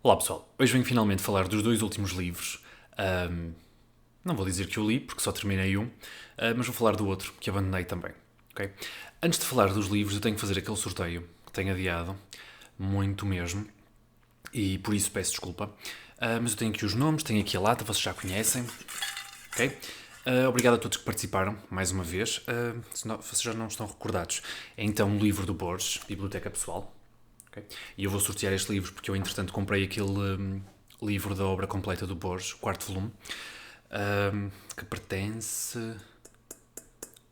Olá pessoal, hoje venho finalmente falar dos dois últimos livros. Não vou dizer que eu li, porque só terminei um, mas vou falar do outro, que abandonei também. Ok? Antes de falar dos livros, eu tenho que fazer aquele sorteio que tenho adiado, muito mesmo, e por isso peço desculpa. Mas eu tenho aqui os nomes, tenho aqui a lata, vocês já conhecem. Ok? Obrigado a todos que participaram, mais uma vez. Se vocês já não estão recordados, é então um livro do Borges, Biblioteca Pessoal. Okay? E eu vou sortear este livro porque eu, entretanto, comprei aquele livro da obra completa do Borges, o quarto volume, que pertence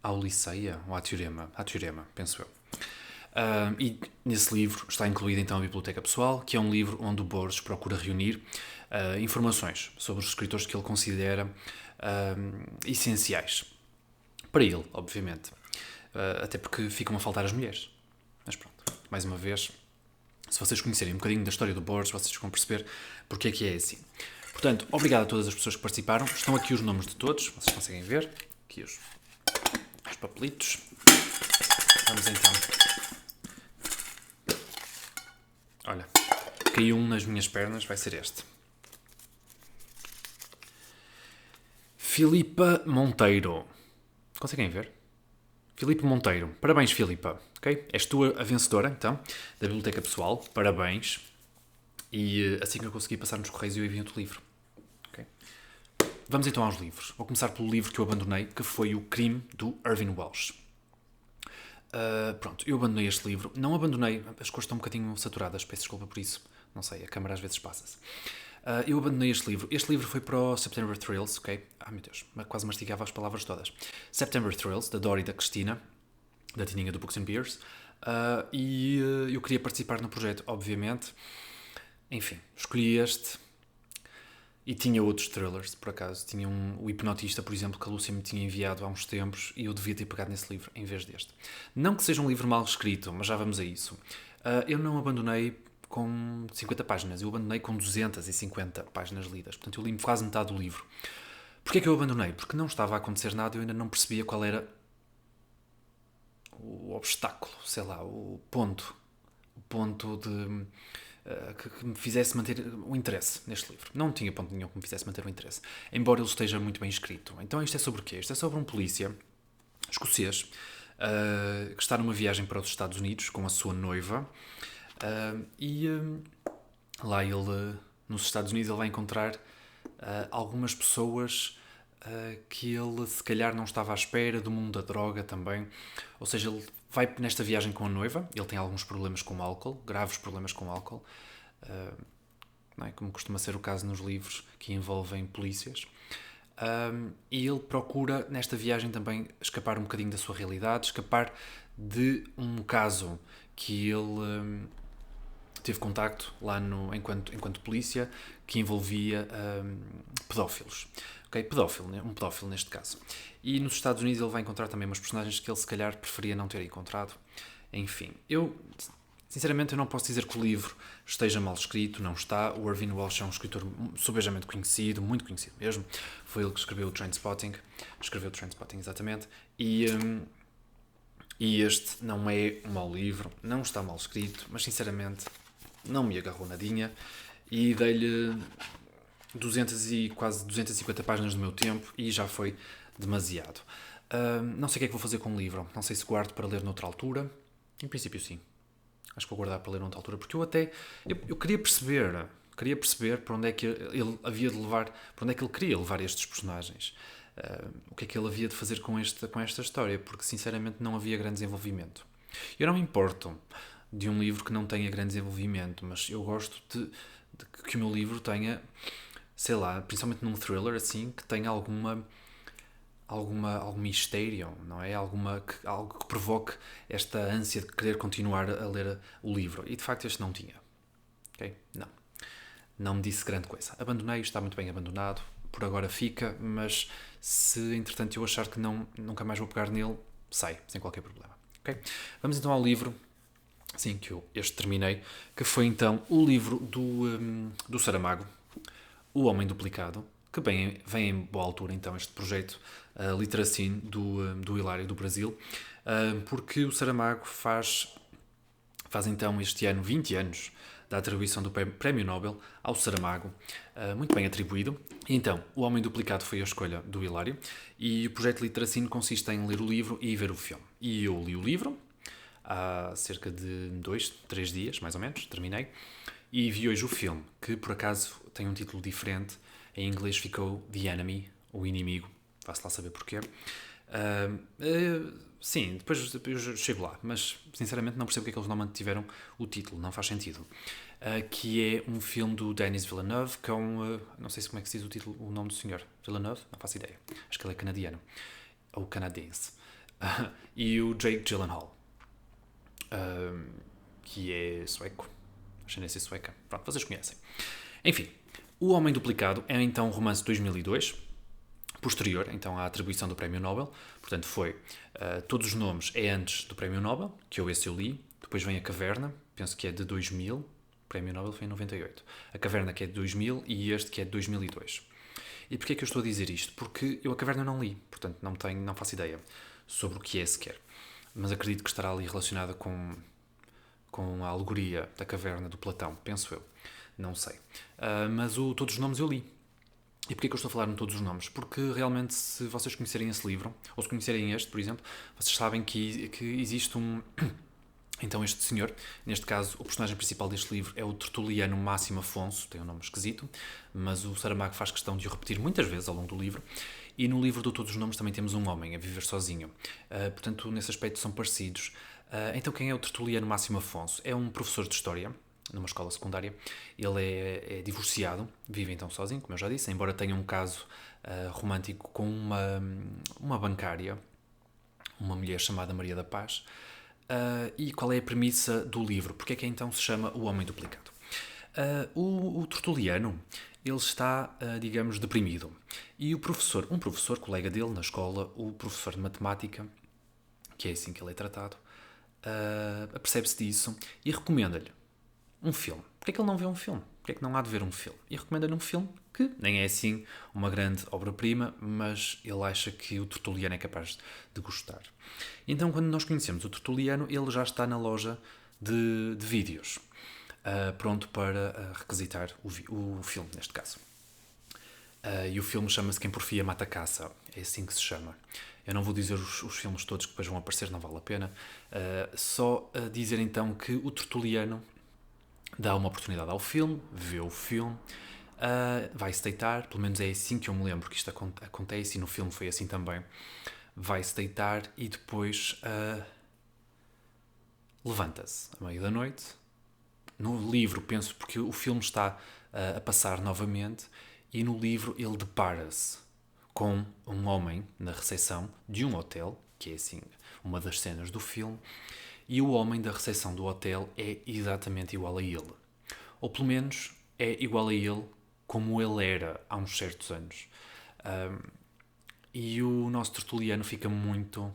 ao Liceia ou à Teorema? À Teorema, penso eu. E nesse livro está incluída então a Biblioteca Pessoal, que é um livro onde o Borges procura reunir informações sobre os escritores que ele considera essenciais. Para ele, obviamente. Até porque ficam a faltar as mulheres. Mas pronto, mais uma vez, se vocês conhecerem um bocadinho da história do Borges, vocês vão perceber porque é assim. Portanto, obrigado a todas as pessoas que participaram. Estão aqui os nomes de todos, vocês conseguem ver. Aqui os papelitos. Vamos então. Olha, caiu um nas minhas pernas, vai ser este. Filipa Monteiro. Conseguem ver? Filipe Monteiro. Parabéns, Filipa. Okay? És tu a vencedora, então, da Biblioteca Pessoal. Parabéns. E assim que eu consegui passar nos correios, eu envio-te o livro. Okay? Vamos então aos livros. Vou começar pelo livro que eu abandonei, que foi O Crime, do Irvine Welsh. Pronto, eu abandonei este livro. Não abandonei, as cores estão um bocadinho saturadas, peço desculpa por isso. Não sei, a câmera às vezes passa-se. Eu abandonei este livro. Este livro foi para o September Thrills, ok? Meu Deus, quase mastigava as palavras todas. September Thrills, da Dora e da Cristina, da Tininha do Books and Beers. Eu queria participar no projeto, obviamente. Enfim, escolhi este. E tinha outros thrillers, por acaso. Tinha o Hipnotista, por exemplo, que a Lúcia me tinha enviado há uns tempos e eu devia ter pegado nesse livro em vez deste. Não que seja um livro mal escrito, mas já vamos a isso. Eu não abandonei com 50 páginas, eu abandonei com 250 páginas lidas. Portanto, eu li quase metade do livro. Porquê é que eu abandonei? Porque não estava a acontecer nada e eu ainda não percebia qual era o obstáculo, sei lá, o ponto de... que me fizesse manter o interesse neste livro. Não tinha ponto nenhum que me fizesse manter o interesse, embora ele esteja muito bem escrito. Então isto é sobre o quê? Isto é sobre um polícia escocês que está numa viagem para os Estados Unidos com a sua noiva lá ele, nos Estados Unidos, ele vai encontrar algumas pessoas que ele se calhar não estava à espera, do mundo da droga também. Ou seja, ele vai nesta viagem com a noiva, ele tem alguns problemas com álcool, graves problemas com álcool, não é? Como costuma ser o caso nos livros que envolvem polícias. E ele procura nesta viagem também escapar um bocadinho da sua realidade, escapar de um caso que ele teve contacto lá enquanto polícia, que envolvia pedófilos. Okay? Um pedófilo neste caso. E nos Estados Unidos ele vai encontrar também umas personagens que ele se calhar preferia não ter encontrado. Enfim, sinceramente eu não posso dizer que o livro esteja mal escrito, não está. O Irvine Welsh é um escritor subejamente conhecido, muito conhecido mesmo. Foi ele que escreveu o Trainspotting, exatamente. E este não é um mau livro, não está mal escrito, mas sinceramente não me agarrou nadinha e dei-lhe 200 e quase 250 páginas do meu tempo e já foi demasiado. Não sei o que é que vou fazer com o livro, não sei se guardo para ler noutra altura. Em princípio sim, acho que vou guardar para ler noutra altura, porque eu queria perceber para onde é que ele havia de levar, para onde é que ele queria levar estes personagens. O que é que ele havia de fazer com esta história, porque sinceramente não havia grande desenvolvimento. Eu não me importo de um livro que não tenha grande desenvolvimento, mas eu gosto de que o meu livro tenha, sei lá, principalmente num thriller assim, que tenha algum mistério, não é? Algo que provoque esta ânsia de querer continuar a ler o livro. E de facto este não tinha. Ok? Não me disse grande coisa. Abandonei, está muito bem abandonado, por agora fica, mas se entretanto eu achar que nunca mais vou pegar nele, sai, sem qualquer problema. Okay? Vamos então ao livro, sim, que eu terminei, que foi então o livro do Saramago, O Homem Duplicado, que vem em boa altura então este projeto Literacine do Hilário do Brasil, porque o Saramago faz então este ano 20 anos da atribuição do Prémio Nobel ao Saramago, muito bem atribuído. Então, O Homem Duplicado foi a escolha do Hilário, e o projeto Literacine consiste em ler o livro e ver o filme. E eu li o livro há cerca de 2, 3 dias, mais ou menos, terminei, e vi hoje o filme, que por acaso tem um título diferente. Em inglês ficou The Enemy, o inimigo, vá-se lá saber porquê. Sim, depois eu chego lá, mas sinceramente não percebo porque é que eles não mantiveram o título, não faz sentido. Que é um filme do Denis Villeneuve com, não sei se como é que se diz o nome do senhor, Villeneuve, não faço ideia, acho que ele é canadiano, ou canadense, e o Jake Gyllenhaal, que é sueco, ascendência sueca, pronto, vocês conhecem. Enfim, O Homem Duplicado é então um romance de 2002, posterior então à atribuição do Prémio Nobel, portanto foi, todos os nomes é antes do Prémio Nobel, que esse eu li, depois vem A Caverna, penso que é de 2000, o Prémio Nobel foi em 98, A Caverna que é de 2000 e este que é de 2002. E porquê é que eu estou a dizer isto? Porque eu A Caverna não li, portanto não faço ideia sobre o que é sequer, mas acredito que estará ali relacionada com a alegoria da caverna do Platão, penso eu, não sei. Mas todos os nomes eu li. E porquê que eu estou a falar em todos os nomes? Porque realmente, se vocês conhecerem esse livro, ou se conhecerem este, por exemplo, vocês sabem que existe então este senhor, neste caso o personagem principal deste livro é o tertuliano Máximo Afonso, tem um nome esquisito, mas o Saramago faz questão de o repetir muitas vezes ao longo do livro, e no livro de Todos os Nomes também temos um homem a viver sozinho, portanto nesse aspecto são parecidos. Então quem é o tertuliano Máximo Afonso? É um professor de História, numa escola secundária. Ele é divorciado, vive então sozinho, como eu já disse, embora tenha um caso romântico com uma bancária, uma mulher chamada Maria da Paz. E qual é a premissa do livro? Porque é que então se chama O Homem Duplicado? O tertuliano, ele está, digamos, deprimido. E um professor colega dele na escola, o professor de matemática, que é assim que ele é tratado, apercebe-se disso e recomenda-lhe um filme. Porquê é que ele não vê um filme? Porquê é que não há de ver um filme? E recomenda-lhe um filme que nem é assim uma grande obra-prima, mas ele acha que o Tertuliano é capaz de gostar. Então, quando nós conhecemos o Tertuliano, ele já está na loja de vídeos, pronto para requisitar o filme, neste caso. E o filme chama-se Quem Porfia Mata Caça. É assim que se chama. Eu não vou dizer os filmes todos que depois vão aparecer, não vale a pena. Só dizer então que o Tertuliano dá uma oportunidade ao filme, vê o filme, vai-se deitar, pelo menos é assim que eu me lembro que isto acontece, e no filme foi assim também. Vai-se deitar e depois levanta-se à meia da noite. No livro, penso, porque o filme está a passar novamente, e no livro ele depara-se com um homem na recepção de um hotel, que é assim uma das cenas do filme, e o homem da recepção do hotel é exatamente igual a ele. Ou pelo menos é igual a ele como ele era há uns certos anos. E o nosso tertuliano fica muito...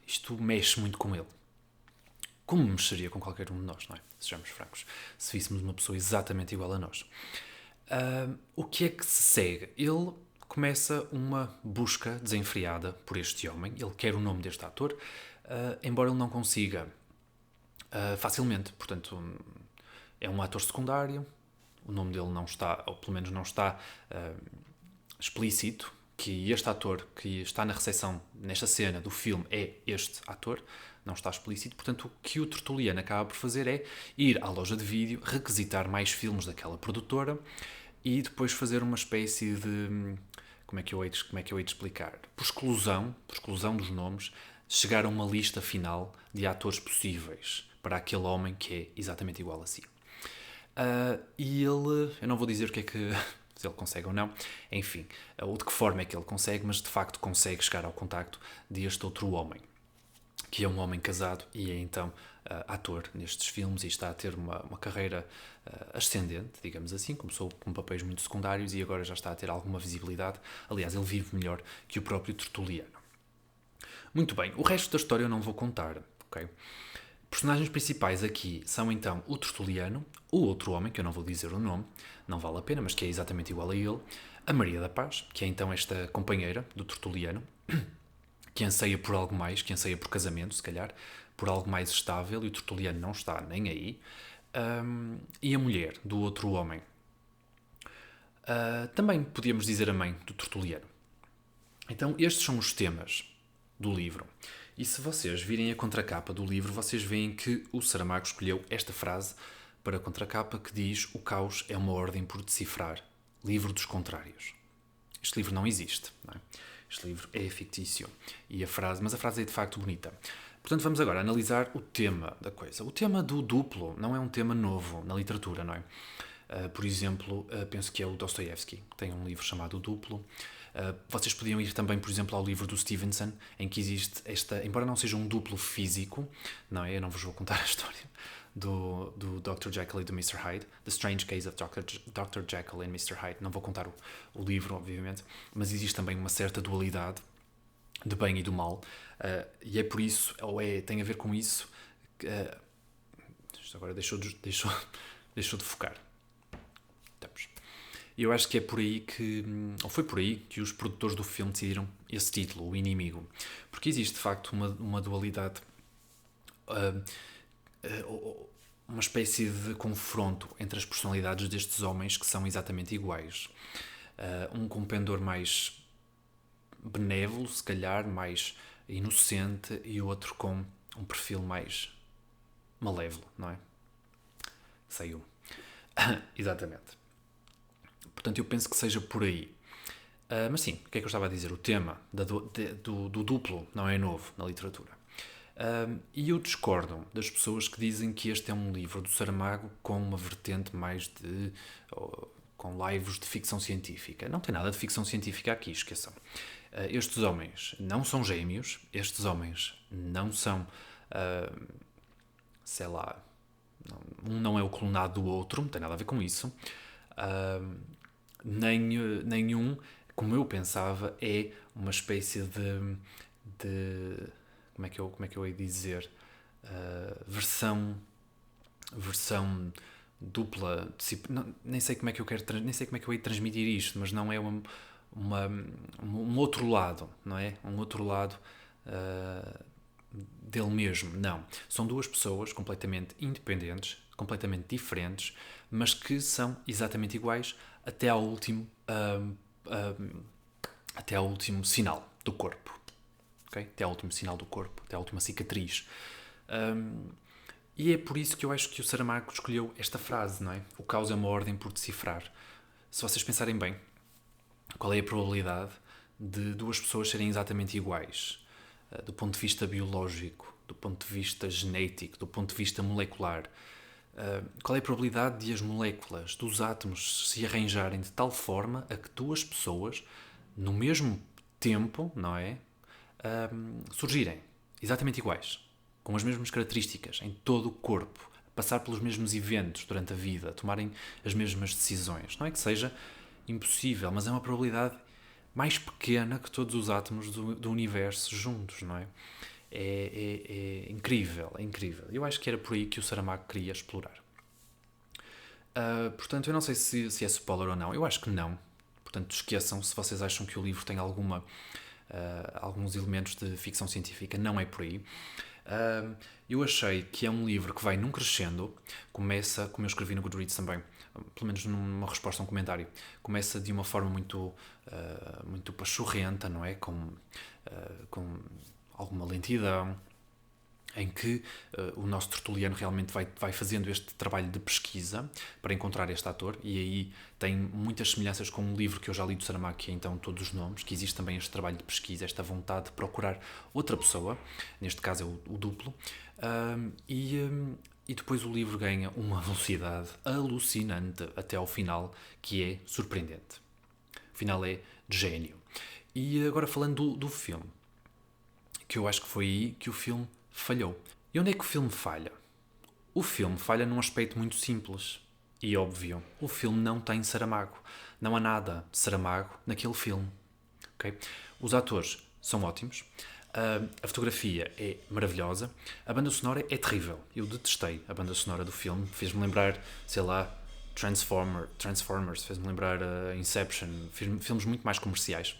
isto mexe muito com ele. Como mexeria com qualquer um de nós, não é? Sejamos francos. Se víssemos uma pessoa exatamente igual a nós. O que é que se segue? Ele começa uma busca desenfreada por este homem. Ele quer o nome deste ator, embora ele não consiga facilmente. Portanto, é um ator secundário, o nome dele não está, ou pelo menos não está explícito, que este ator que está na recepção, nesta cena do filme, é este ator, não está explícito. Portanto, o que o Tertuliano acaba por fazer é ir à loja de vídeo, requisitar mais filmes daquela produtora e depois fazer uma espécie de... Como é que eu hei de explicar? Por exclusão dos nomes, chegar a uma lista final de atores possíveis para aquele homem que é exatamente igual a si. E ele... Eu não vou dizer o que é que... se ele consegue ou não, enfim, ou de que forma é que ele consegue, mas de facto consegue chegar ao contacto deste outro homem, que é um homem casado e é então ator nestes filmes e está a ter uma carreira ascendente, digamos assim. Começou com papéis muito secundários e agora já está a ter alguma visibilidade. Aliás, ele vive melhor que o próprio Tertuliano. Muito bem, o resto da história eu não vou contar, ok? Personagens principais aqui são então o Tertuliano, o outro homem, que eu não vou dizer o nome, não vale a pena, mas que é exatamente igual a ele, a Maria da Paz, que é então esta companheira do Tertuliano, que anseia por algo mais, que anseia por casamento, se calhar, por algo mais estável, e o Tertuliano não está nem aí. E a mulher do outro homem. Também podíamos dizer a mãe do Tertuliano. Então, estes são os temas do livro. E se vocês virem a contracapa do livro, vocês veem que o Saramago escolheu esta frase para a contracapa que diz: o caos é uma ordem por decifrar, livro dos contrários. Este livro não existe, não é? Este livro é fictício. Mas a frase é de facto bonita. Portanto, vamos agora analisar o tema da coisa. O tema do duplo não é um tema novo na literatura, não é? Por exemplo, penso que é o Dostoiévski, que tem um livro chamado O Duplo. Vocês podiam ir também, por exemplo, ao livro do Stevenson, em que existe embora não seja um duplo físico, não é? Eu não vos vou contar a história do Dr. Jekyll e do Mr. Hyde, The Strange Case of Dr. Jekyll and Mr. Hyde. Não vou contar o livro, obviamente, mas existe também uma certa dualidade de bem e do mal, e é por isso, tem a ver com isso, isto agora deixou de focar. E eu acho que é por aí ou foi por aí que os produtores do filme decidiram esse título, O Inimigo, porque existe de facto uma dualidade, uma espécie de confronto entre as personalidades destes homens que são exatamente iguais. Um com um pendor mais benévolo, se calhar, mais inocente, e o outro com um perfil mais malévolo, não é? Saiu. Exatamente. Portanto, eu penso que seja por aí. Mas sim, o que é que eu estava a dizer? O tema do duplo não é novo na literatura. E eu discordo das pessoas que dizem que este é um livro do Saramago com uma vertente mais com laivos de ficção científica. Não tem nada de ficção científica aqui, esqueçam. Estes homens não são gêmeos, estes homens não são, sei lá, um não é o clonado do outro, não tem nada a ver com isso. Nenhum, como eu pensava, é uma espécie de como é que eu ia dizer, versão dupla, nem sei como é que eu ia transmitir isto, mas não é um outro lado, não é? Um outro lado dele mesmo, não. São duas pessoas completamente independentes, completamente diferentes, mas que são exatamente iguais até ao último sinal do corpo. Okay? Até ao último sinal do corpo, até à última cicatriz. E é por isso que eu acho que o Saramago escolheu esta frase, não é? O caos é uma ordem por decifrar. Se vocês pensarem bem, qual é a probabilidade de duas pessoas serem exatamente iguais? Do ponto de vista biológico, do ponto de vista genético, do ponto de vista molecular. Qual é a probabilidade de as moléculas dos átomos se arranjarem de tal forma a que duas pessoas, no mesmo tempo, não é? Surgirem exatamente iguais, com as mesmas características em todo o corpo, passar pelos mesmos eventos durante a vida, tomarem as mesmas decisões. Não é que seja impossível, mas é uma probabilidade mais pequena que todos os átomos do universo juntos, não é? É incrível, é incrível. Eu acho que era por aí que o Saramago queria explorar. Portanto, eu não sei se é spoiler ou não. Eu acho que não. Portanto, esqueçam, se vocês acham que o livro tem alguns elementos de ficção científica, não é por aí. Eu achei que é um livro que vai num crescendo, começa, como eu escrevi no Goodreads também, pelo menos numa resposta a um comentário, começa de uma forma muito pachorrenta, não é? Com alguma lentidão, em que o nosso Tertuliano realmente vai fazendo este trabalho de pesquisa para encontrar este ator, e aí tem muitas semelhanças com um livro que eu já li do Saramago, que é então Todos os Nomes, que existe também este trabalho de pesquisa, esta vontade de procurar outra pessoa, neste caso é o duplo, e depois o livro ganha uma velocidade alucinante até ao final, que é surpreendente. O final é de gênio. E agora falando do filme, que eu acho que foi aí que o filme falhou. E onde é que o filme falha? O filme falha num aspecto muito simples e óbvio. O filme não tem Saramago. Não há nada de Saramago naquele filme. Okay? Os atores são ótimos. A fotografia é maravilhosa. A banda sonora é terrível. Eu detestei a banda sonora do filme. Fez-me lembrar, sei lá, Transformers. Fez-me lembrar Inception. Filmes muito mais comerciais.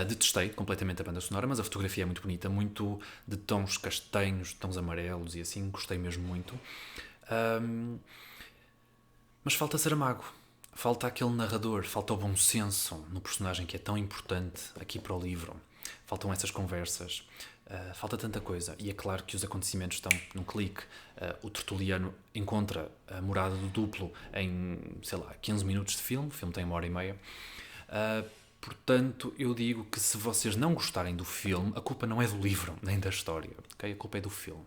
Detestei completamente a banda sonora, mas a fotografia é muito bonita, muito de tons castanhos, tons amarelos e assim, gostei mesmo muito. Um, mas falta Saramago, falta aquele narrador, falta o bom senso no personagem que é tão importante aqui para o livro. Faltam essas conversas, falta tanta coisa. E é claro que os acontecimentos estão num clique. O Tertuliano encontra a morada do duplo em, sei lá, 15 minutos de filme. O filme tem 1h30. Portanto, eu digo que se vocês não gostarem do filme, a culpa não é do livro, nem da história, okay? A culpa é do filme.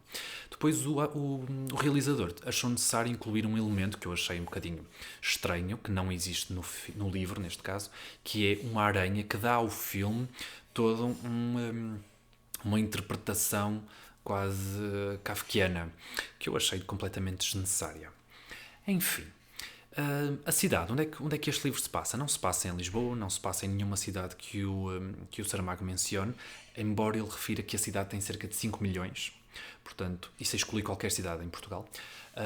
Depois o realizador achou necessário incluir um elemento que eu achei um bocadinho estranho, que não existe no livro, neste caso, que é uma aranha que dá ao filme toda uma interpretação quase kafkiana, que eu achei completamente desnecessária. Enfim, a cidade, onde é que este livro se passa? Não se passa em Lisboa, não se passa em nenhuma cidade que o Saramago mencione, embora ele refira que a cidade tem cerca de 5 milhões, portanto, isso exclui qualquer cidade em Portugal,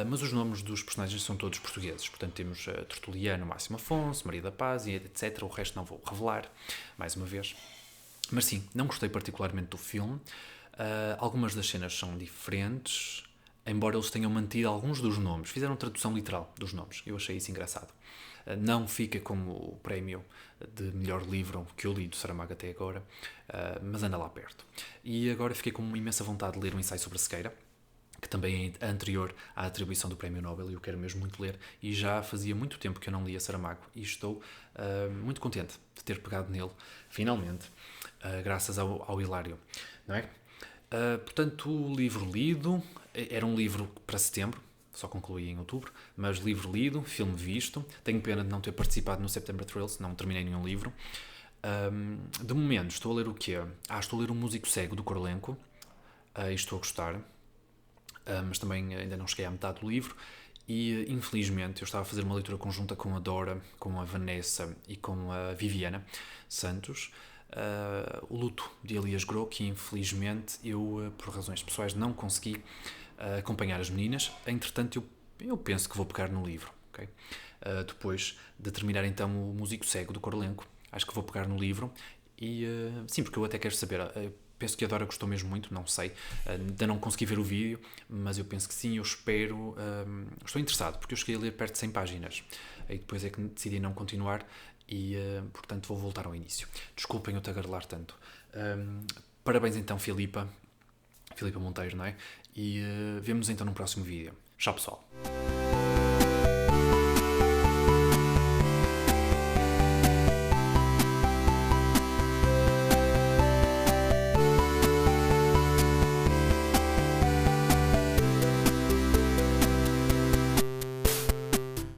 mas os nomes dos personagens são todos portugueses, portanto temos Tertuliano, Máximo Afonso, Maria da Paz, etc. O resto não vou revelar, mais uma vez. Mas sim, não gostei particularmente do filme, algumas das cenas são diferentes, embora eles tenham mantido alguns dos nomes, fizeram tradução literal dos nomes, eu achei isso engraçado. Não fica como o prémio de melhor livro que eu li do Saramago até agora, mas anda lá perto. E agora fiquei com uma imensa vontade de ler um ensaio sobre a cegueira, que também é anterior à atribuição do Prémio Nobel, e eu quero mesmo muito ler, e já fazia muito tempo que eu não lia Saramago, e estou muito contente de ter pegado nele, finalmente, graças ao Hilário, não é? Portanto, o livro lido, era um livro para setembro, só concluí em outubro, mas livro lido, filme visto. Tenho pena de não ter participado no September Thrills, não terminei nenhum livro. De momento, estou a ler o quê? Estou a ler O Músico Cego, do Korolenko, e estou a gostar, mas também ainda não cheguei à metade do livro. E infelizmente eu estava a fazer uma leitura conjunta com a Dora, com a Vanessa e com a Viviana Santos, o luto de Elias Gros, que infelizmente eu, por razões pessoais, não consegui acompanhar as meninas. Entretanto, eu penso que vou pegar no livro, okay? Depois de terminar então O Músico Cego, do Korolenko, acho que vou pegar no livro. E sim, porque eu até quero saber, penso que a Dora gostou mesmo muito, não sei, ainda não consegui ver o vídeo, mas eu penso que sim, eu espero, estou interessado, porque eu cheguei a ler perto de 100 páginas, aí depois é que decidi não continuar e, portanto, vou voltar ao início. Desculpem eu tagarelar tanto. Parabéns então, Filipa Monteiro, não é? E vemo-nos então no próximo vídeo. Tchau, pessoal.